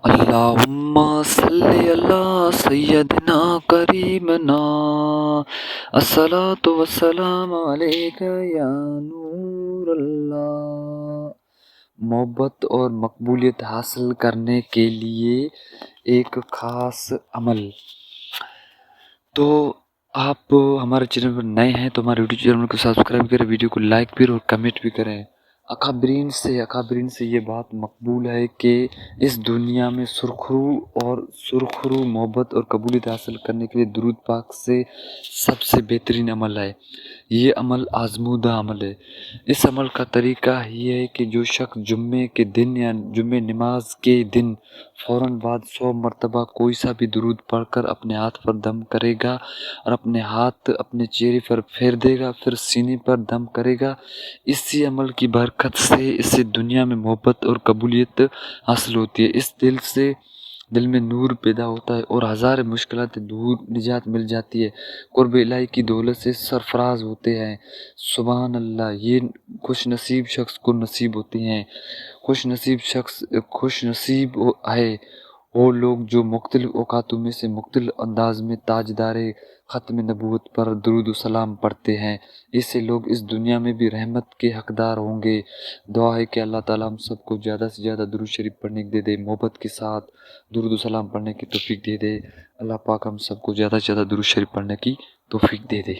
اللہم صلی اللہ سیدنا کریمنا الصلاۃ والسلام علیک یا نور اللہ۔ محبت اور مقبولیت حاصل کرنے کے لیے ایک خاص عمل۔ تو آپ ہمارے چینل پر نئے ہیں تو ہمارے یوٹیوب چینل کو سبسکرائب کریں، ویڈیو کو لائک بھی اور کمنٹ بھی کریں۔ اکابرین سے یہ بات مقبول ہے کہ اس دنیا میں سرخرو محبت اور قبولیت حاصل کرنے کے لیے درود پاک سے سب سے بہترین عمل ہے۔ یہ عمل آزمودہ عمل ہے۔ اس عمل کا طریقہ یہ ہے کہ جو شخص جمعے کے دن یا جمعہ نماز کے دن فوراً بعد 100 مرتبہ کوئی سا بھی درود پڑھ کر اپنے ہاتھ پر دم کرے گا اور اپنے ہاتھ اپنے چہرے پر پھیر دے گا، پھر سینے پر دم کرے گا، اسی عمل کی برکت سے اس سے دنیا میں محبت اور قبولیت حاصل ہوتی ہے۔ اس دل میں نور پیدا ہوتا ہے اور ہزار مشکلات دور نجات مل جاتی ہے، قرب الہی کی دولت سے سرفراز ہوتے ہیں۔ سبحان اللہ، یہ خوش نصیب شخص کو نصیب ہوتے ہیں۔ خوش نصیب ہے وہ لوگ جو مختلف اوقاتوں میں سے مختلف انداز میں تاجدار ختم نبوت پر درود و سلام پڑھتے ہیں۔ اس سے لوگ اس دنیا میں بھی رحمت کے حقدار ہوں گے۔ دعا ہے کہ اللہ تعالیٰ ہم سب کو زیادہ سے زیادہ درود شریف پڑھنے کی دے دے، محبت کے ساتھ درود و سلام پڑھنے کی توفیق دے دے۔ اللہ پاک ہم سب کو زیادہ سے زیادہ درود شریف پڑھنے کی توفیق دے دے۔